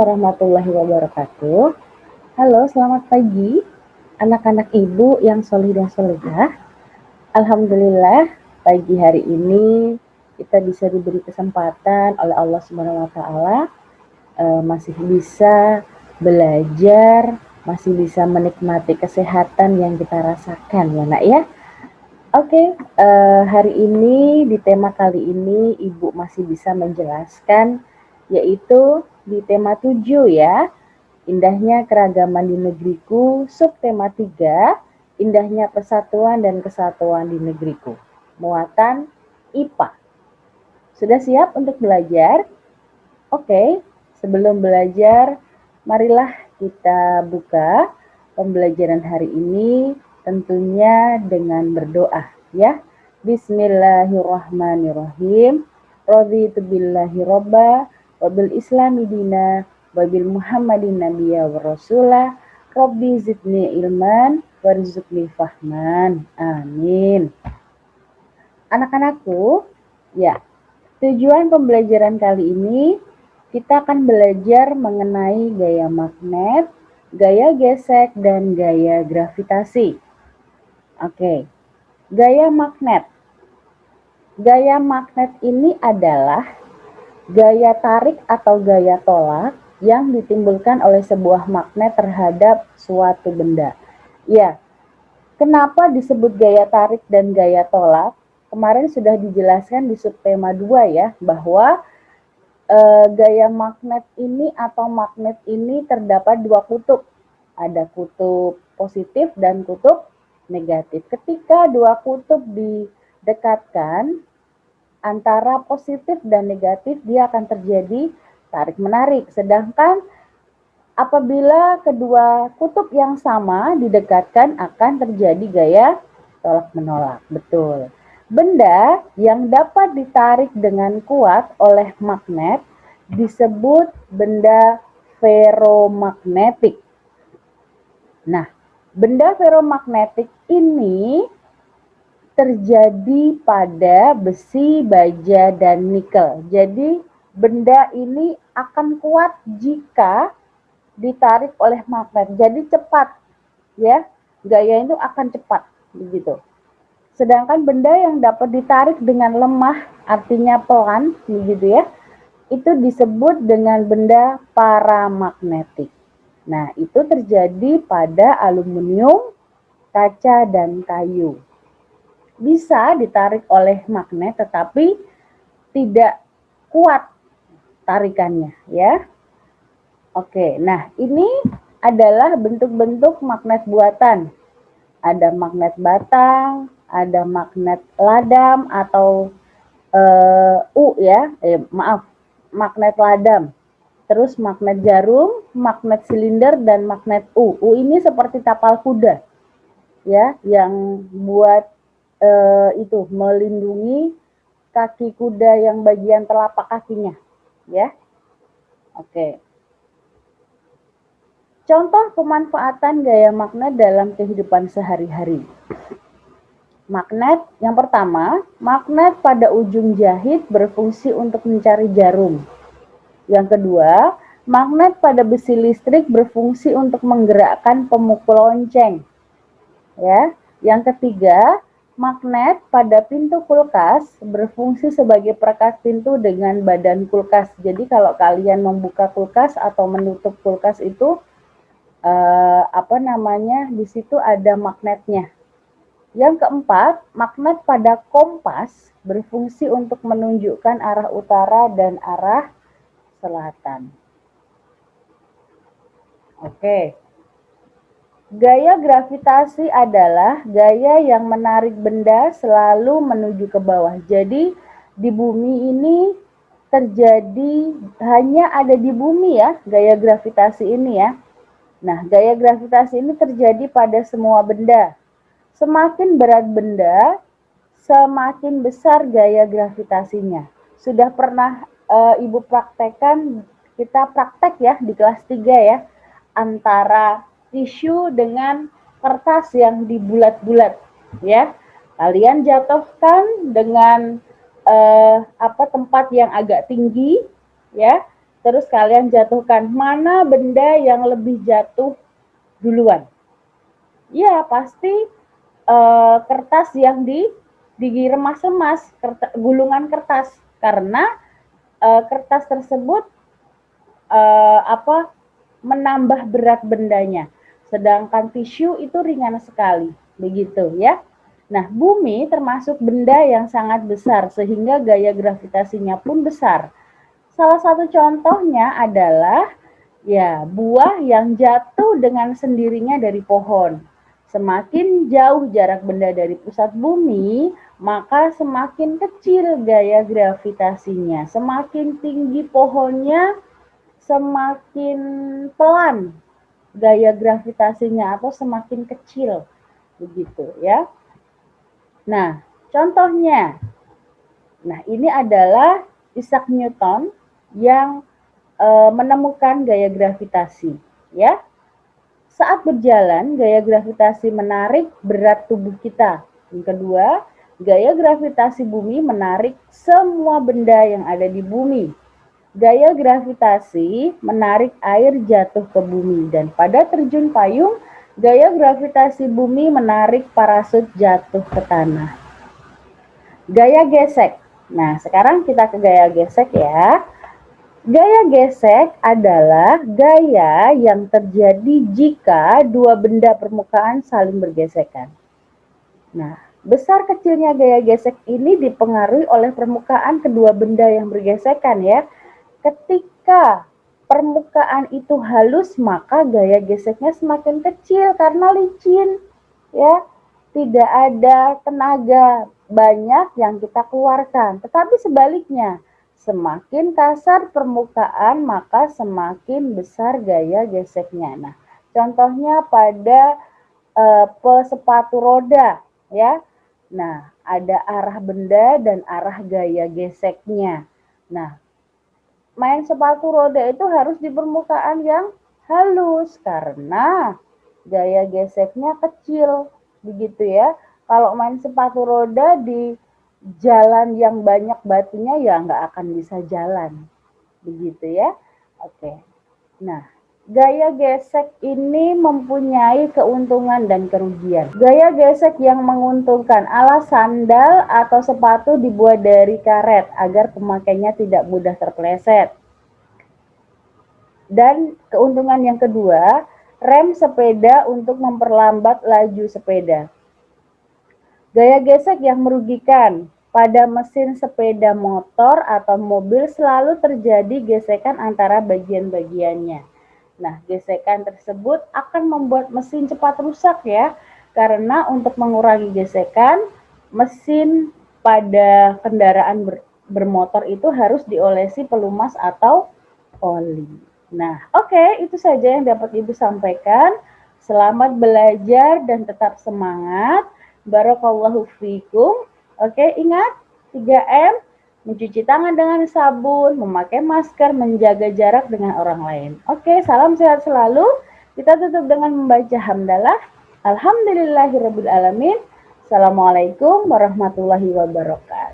warahmatullahi wabarakatuh. Halo, selamat pagi anak-anak ibu yang solih dan solihah. Alhamdulillah, pagi hari ini kita bisa diberi kesempatan oleh Allah Subhanahu wa taala masih bisa belajar, masih bisa menikmati kesehatan yang kita rasakan ya Nak ya. Oke, hari ini di tema kali ini Ibu masih bisa menjelaskan yaitu di tema 7 ya. Indahnya keragaman di negeriku, subtema 3, indahnya persatuan dan kesatuan di negeriku. Muatan IPA. Sudah siap untuk belajar? Oke, sebelum belajar, marilah kita buka pembelajaran hari ini tentunya dengan berdoa ya. Bismillahirrahmanirrahim. Raditu billahi robba wa bil islami dina wa bil muhammadin nabiyya wa rasulah. Rabbi zidni ilman warzuqni fahman. Amin. Anak-anakku, ya, tujuan pembelajaran kali ini kita akan belajar mengenai gaya magnet, gaya gesek, dan gaya gravitasi. Oke, gaya magnet. Gaya magnet ini adalah gaya tarik atau gaya tolak yang ditimbulkan oleh sebuah magnet terhadap suatu benda. Ya, kenapa disebut gaya tarik dan gaya tolak? Kemarin sudah dijelaskan di subtema 2 ya, bahwa gaya magnet ini atau magnet ini terdapat dua kutub. Ada kutub positif dan kutub negatif. Ketika dua kutub didekatkan antara positif dan negatif, dia akan terjadi tarik-menarik. Sedangkan apabila kedua kutub yang sama didekatkan akan terjadi gaya tolak-menolak. Betul. Benda yang dapat ditarik dengan kuat oleh magnet disebut benda ferromagnetik. Nah, benda ferromagnetik ini terjadi pada besi, baja, dan nikel. Jadi, benda ini akan kuat jika ditarik oleh magnet. Jadi cepat, ya. Gaya itu akan cepat, begitu. Sedangkan benda yang dapat ditarik dengan lemah, artinya pelan, begitu ya, itu disebut dengan benda paramagnetik. Nah, itu terjadi pada aluminium, kaca, dan kayu. Bisa ditarik oleh magnet, tetapi tidak kuat tarikannya, ya. Oke, nah ini adalah bentuk-bentuk magnet buatan. Ada magnet batang, ada magnet ladam atau magnet ladam. Terus magnet jarum, magnet silinder, dan magnet U. U ini seperti tapal kuda, ya, yang buat itu melindungi kaki kuda yang bagian telapak kakinya, ya. Oke. Contoh pemanfaatan gaya magnet dalam kehidupan sehari-hari. Magnet yang pertama, magnet pada ujung jahit berfungsi untuk mencari jarum. Yang kedua, magnet pada besi listrik berfungsi untuk menggerakkan pemukul lonceng. Ya. Yang ketiga, magnet pada pintu kulkas berfungsi sebagai perekat pintu dengan badan kulkas. Jadi kalau kalian membuka kulkas atau menutup kulkas itu di situ ada magnetnya. Yang keempat, magnet pada kompas berfungsi untuk menunjukkan arah utara dan arah selatan. Oke. Gaya gravitasi adalah gaya yang menarik benda selalu menuju ke bawah. Jadi di bumi ini terjadi, hanya ada di bumi ya, gaya gravitasi ini ya. Nah, gaya gravitasi ini terjadi pada semua benda. Semakin berat benda, semakin besar gaya gravitasinya. Sudah pernah Ibu praktekkan, kita praktek ya di kelas 3 ya, antara tisu dengan kertas yang dibulat-bulat ya. Kalian jatuhkan dengan tempat yang agak tinggi ya. Terus kalian jatuhkan, mana benda yang lebih jatuh duluan? Ya, pasti kertas yang diremas-remas, gulungan kertas, karena kertas tersebut menambah berat bendanya. Sedangkan tisu itu ringan sekali, begitu ya. Nah, bumi termasuk benda yang sangat besar sehingga gaya gravitasinya pun besar. Salah satu contohnya adalah ya buah yang jatuh dengan sendirinya dari pohon. Semakin jauh jarak benda dari pusat bumi, maka semakin kecil gaya gravitasinya. Semakin tinggi pohonnya, semakin pelan gaya gravitasinya atau semakin kecil. Begitu ya. Nah, contohnya. Nah, ini adalah Isaac Newton yang menemukan gaya gravitasi, ya. Saat berjalan, gaya gravitasi menarik berat tubuh kita. Yang kedua, gaya gravitasi bumi menarik semua benda yang ada di bumi. Gaya gravitasi menarik air jatuh ke bumi, dan pada terjun payung, gaya gravitasi bumi menarik parasut jatuh ke tanah. Gaya gesek. Nah, sekarang kita ke gaya gesek ya. Gaya gesek adalah gaya yang terjadi jika dua benda permukaan saling bergesekan. Nah, besar kecilnya gaya gesek ini dipengaruhi oleh permukaan kedua benda yang bergesekan ya. Ketika permukaan itu halus, maka gaya geseknya semakin kecil karena licin ya. Tidak ada tenaga banyak yang kita keluarkan. Tetapi sebaliknya, semakin kasar permukaan, maka semakin besar gaya geseknya. Nah, contohnya pada sepatu roda, ya. Nah, ada arah benda dan arah gaya geseknya. Nah, main sepatu roda itu harus di permukaan yang halus karena gaya geseknya kecil, begitu ya. Kalau main sepatu roda di jalan yang banyak batunya ya nggak akan bisa jalan, begitu ya. Oke. Nah, gaya gesek ini mempunyai keuntungan dan kerugian. Gaya gesek yang menguntungkan, alas sandal atau sepatu dibuat dari karet agar pemakainya tidak mudah terpeleset. Dan keuntungan yang kedua, rem sepeda untuk memperlambat laju sepeda. Gaya gesek yang merugikan, pada mesin sepeda motor atau mobil selalu terjadi gesekan antara bagian-bagiannya. Nah, gesekan tersebut akan membuat mesin cepat rusak ya, karena untuk mengurangi gesekan, mesin pada kendaraan bermotor itu harus diolesi pelumas atau oli. Nah, oke, itu saja yang dapat Ibu sampaikan. Selamat belajar dan tetap semangat. Barakallahu fikum. Oke, ingat 3M, mencuci tangan dengan sabun, memakai masker, menjaga jarak dengan orang lain. Oke, salam sehat selalu. Kita tutup dengan membaca hamdalah. Alhamdulillahirabbil alamin. Assalamualaikum warahmatullahi wabarakatuh.